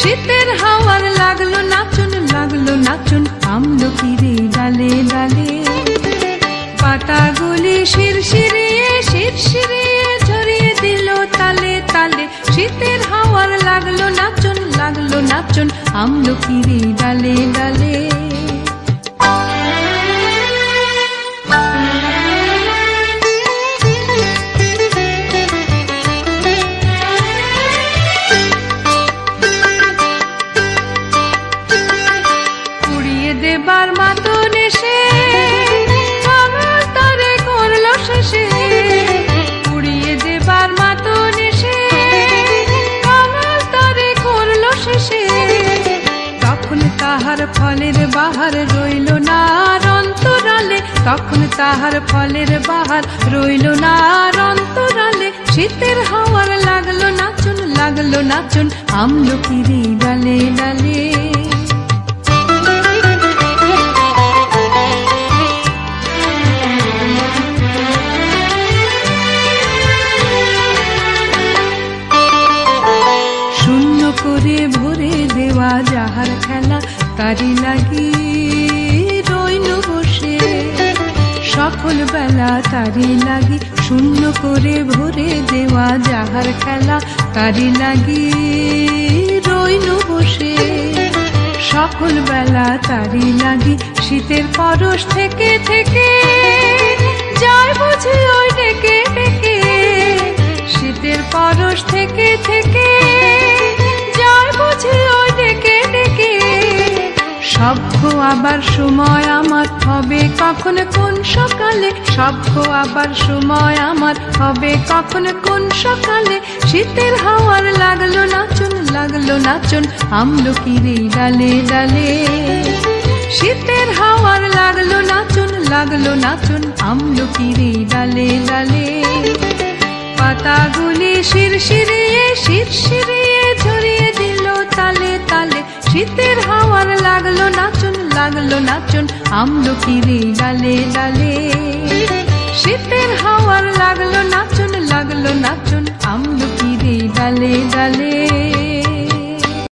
শীতের হাওয়ার লাগলো নাচুন আমলকিরে ডালে ডালে। পাতাগুলি শিরশিরিয়ে ঝরিয়ে দিল তালে তালে। শীতের হাওয়ার লাগলো নাচুন আমলকিরে ডালে ডালে। দেবার মাতন এসে আমার তরে করলো শেষে। উড়িয়ে দেবার মাতন এসে আমার তরে করলো শেষে। তখন তাহার ফলের বাহার রইল না আর অন্তরালে। তখন তাহার ফলের বাহার রইল না আর অন্তরালে। শীতের হাওয়ার লাগলো নাচুন আমলকিরে ডালে ডালে। করে ভরে দেওয়া যাহার খেলা তারি লাগি রইল বসে। সকল বেলা তারি লাগি শূন্য করে ভরে দেওয়া যাহার খেলা তারি লাগি রইল বসে। সকল বেলা তারি লাগি শীতের পরশ থেকে থেকে যায় বুঝি ওই ডেকে ডেকে। শীতের পরশ থেকে থেকে সভ্য আবার সময় আমার হবে কখন কোন সকালে। সভ্য আবার সময় আমার হবে কখন কোন সকালে। শীতের হাওয়ার লাগলো নাচুন আমলকিরে ডালে ডালে। শীতের হাওয়ার লাগলো নাচুন আমলকিরে ডালে ডালে। পাতাগুলি শিরশিরিয়ে ঝরিয়ে দিল তালে তালে। শীতের হাওয়ার লাগলো নাচুন আমলকিরে ডালে ডালে। শীতের হাওয়ার লাগলো নাচুন আমলকিরে ডালে ডালে।